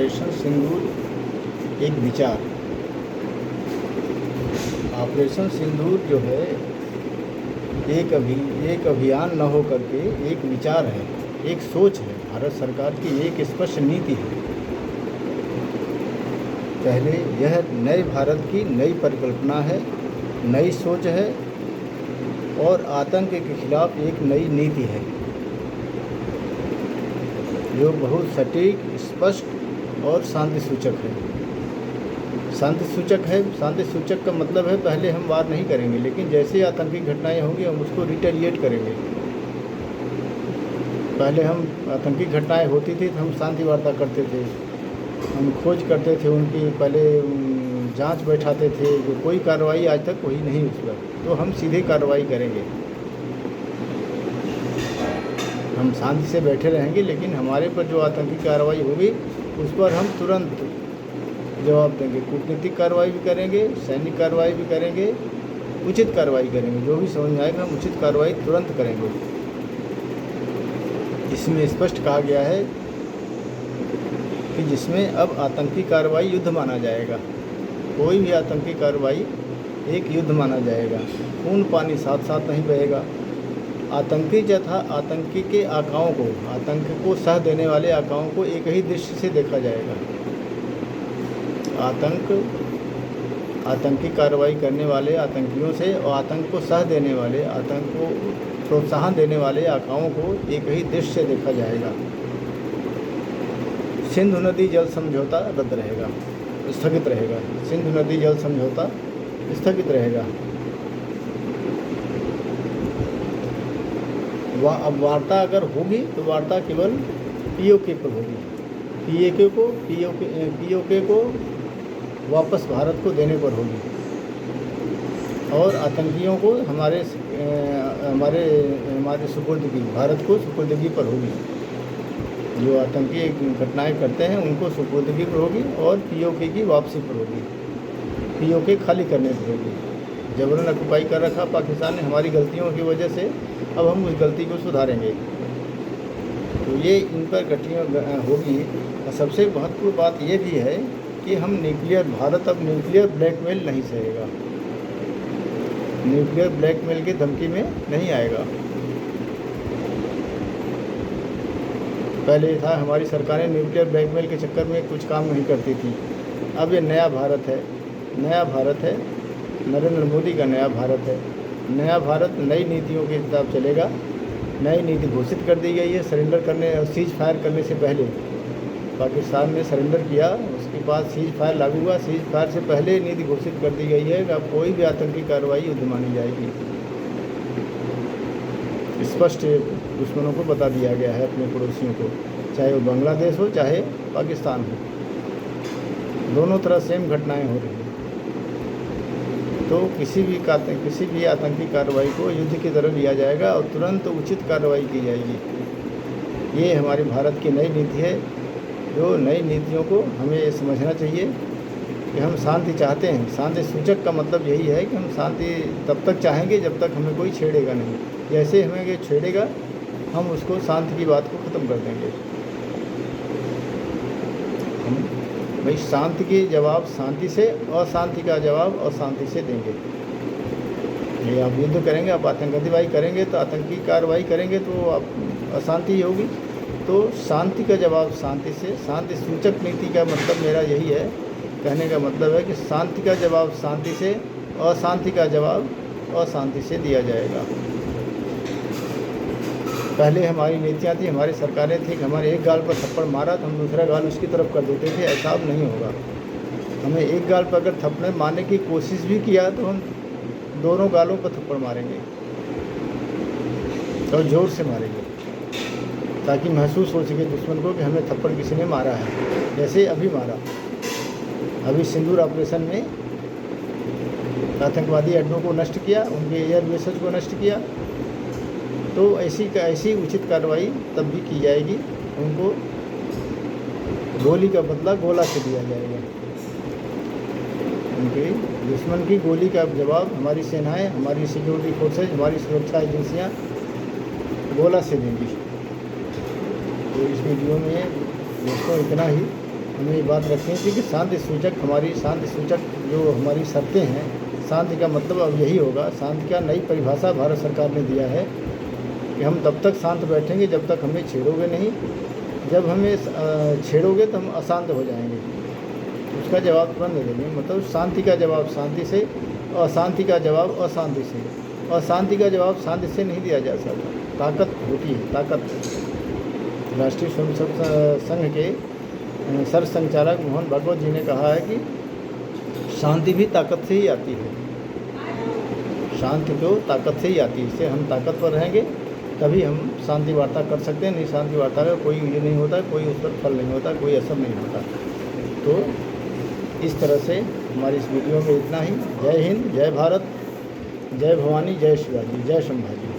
Operation सिंदूर एक विचार। Operation सिंदूर जो है एक अभियान न हो करके एक विचार है, एक सोच है। भारत सरकार की एक स्पष्ट नीति है। पहले यह नए भारत की नई परिकल्पना है, नई सोच है और आतंक के खिलाफ एक नई नीति है जो बहुत सटीक, स्पष्ट और शांति सूचक है। शांति सूचक का मतलब है पहले हम वार नहीं करेंगे, लेकिन जैसे आतंकी घटनाएं होंगी हम उसको रिटेलिएट करेंगे। पहले हम आतंकी घटनाएं होती थी तो हम शांति वार्ता करते थे, हम खोज करते थे, उनकी पहले जांच बैठाते थे। जो कोई कार्रवाई आज तक हुई नहीं उस पर, तो हम सीधे कार्रवाई करेंगे। हम शांति से बैठे रहेंगे, लेकिन हमारे पर जो आतंकी कार्रवाई होगी उस पर हम तुरंत जवाब देंगे। कूटनीतिक कार्रवाई भी करेंगे, सैनिक कार्रवाई भी करेंगे, उचित कार्रवाई करेंगे। जो भी समझ में आएगा हम उचित कार्रवाई तुरंत करेंगे। इसमें स्पष्ट कहा गया है कि जिसमें अब आतंकी कार्रवाई युद्ध माना जाएगा। कोई भी आतंकी कार्रवाई एक युद्ध माना जाएगा। खून पानी साथ साथ नहीं बहेगा। आतंकी तथा आतंकी के आकाओं को, आतंक को सह देने वाले आकाओं को एक ही दृष्टि से देखा जाएगा। आतंकी कार्रवाई करने वाले आतंकियों से और आतंक को सह देने वाले, आतंक को प्रोत्साहन देने वाले आकाओं को एक ही दृष्टि से देखा जाएगा। सिंधु नदी जल समझौता रद्द रहेगा, स्थगित रहेगा। सिंधु नदी जल समझौता स्थगित रहेगा। अब वार्ता अगर होगी तो वार्ता केवल पीओके पर होगी। पीओके को वापस भारत को देने पर होगी और आतंकियों को हमारे सुपुर्दगी, भारत को सुपुर्दगी पर होगी। जो आतंकी घटनाएं करते हैं उनको सुपुर्दगी पर होगी और पीओके की वापसी पर होगी। पीओके खाली करने पर होगी। जबरन ऑक्युपाई कर रखा पाकिस्तान ने हमारी गलतियों की वजह से, अब हम उस गलती को सुधारेंगे। तो ये इन पर गलतियाँ होगी। और सबसे महत्वपूर्ण बात ये भी है कि भारत अब न्यूक्लियर ब्लैकमेल नहीं सहेगा, न्यूक्लियर ब्लैकमेल की धमकी में नहीं आएगा। पहले था हमारी सरकारें न्यूक्लियर ब्लैकमेल के चक्कर में कुछ काम नहीं करती थी। अब ये नया भारत है, नरेंद्र मोदी का नया भारत है। नया भारत नई नीतियों के हिसाब चलेगा। नई नीति घोषित कर दी गई है। सरेंडर करने और सीज फायर करने से पहले पाकिस्तान ने सरेंडर किया, उसके बाद सीज फायर लागू हुआ। सीज फायर से पहले नीति घोषित कर दी गई है कि अब कोई भी आतंकी कार्रवाई युद्ध मानी जाएगी। स्पष्ट दुश्मनों को बता दिया गया है, अपने पड़ोसियों को, चाहे वो बांग्लादेश हो चाहे पाकिस्तान हो, दोनों तरह सेम घटनाएं हो रही हैं। तो किसी भी आतंकी कार्रवाई को युद्ध की तरह लिया जाएगा और तुरंत उचित कार्रवाई की जाएगी। ये हमारे भारत की नई नीति है। जो नई नीतियों को हमें ये समझना चाहिए कि हम शांति चाहते हैं। शांति सूचक का मतलब यही है कि हम शांति तब तक चाहेंगे जब तक हमें कोई छेड़ेगा नहीं। जैसे हमें ये छेड़ेगा हम उसको शांति की बात को ख़त्म कर देंगे। भाई शांति की जवाब शांति से, अशांति का जवाब अशांति से देंगे। ये आप युद्ध करेंगे, आप आतंकवादी करेंगे तो आतंकी कार्रवाई करेंगे तो आप अशांति ही होगी। तो शांति का जवाब शांति से, शांति सूचक नीति का मतलब मेरा यही है, कहने का मतलब है कि शांति का जवाब शांति से, अशांति का जवाब अशांति से दिया जाएगा। पहले हमारी नीतियाँ थी, हमारी सरकारें थी कि हमारे एक गाल पर थप्पड़ मारा तो हम दूसरा गाल उसकी तरफ कर देते थे। ऐसा अब नहीं होगा। हमें एक गाल पर अगर थप्पड़ मारने की कोशिश भी किया तो हम दोनों गालों पर थप्पड़ मारेंगे और ज़ोर से मारेंगे, ताकि महसूस हो सके दुश्मन को कि हमें थप्पड़ किसी ने मारा है। जैसे अभी मारा, अभी सिंदूर ऑपरेशन में आतंकवादी अड्डों को नष्ट किया, उनके एयर बेसेस को नष्ट किया। तो ऐसी उचित कार्रवाई तब भी की जाएगी। उनको गोली का बदला गोला से दिया जाएगा। उनके दुश्मन की गोली का जवाब हमारी सेनाएं, हमारी सिक्योरिटी फोर्सेज, हमारी सुरक्षा एजेंसियां गोला से देंगी। तो इस वीडियो में दोस्तों इतना ही। हमें ये बात रखनी थी कि शांति सूचक जो हमारी शर्तें हैं, शांति का मतलब अब यही होगा। शांति का नई परिभाषा भारत सरकार ने दिया है कि हम तब तक शांत बैठेंगे जब तक हमें छेड़ोगे नहीं। जब हमें छेड़ोगे तो हम अशांत हो जाएंगे। उसका जवाब तुरंत दे देंगे। मतलब शांति का जवाब शांति से, अशांति का जवाब अशांति से। अशांति का जवाब शांति से नहीं दिया जा सकता। ताकत होती है, ताकत। राष्ट्रीय स्वयंसेवक संघ के सरसंघचालक मोहन भागवत जी ने कहा है कि शांति भी ताकत से ही आती है। शांति तो ताकत से ही आती है। इससे हम ताकतवर रहेंगे तभी हम शांति वार्ता कर सकते हैं। नहीं, शांति वार्ता का कोई ये नहीं होता, कोई उस पर फल नहीं होता, कोई असर नहीं होता। तो इस तरह से हमारी इस वीडियो में इतना ही। जय हिंद, जय भारत, जय भवानी, जय शिवाजी, जय संभाजी।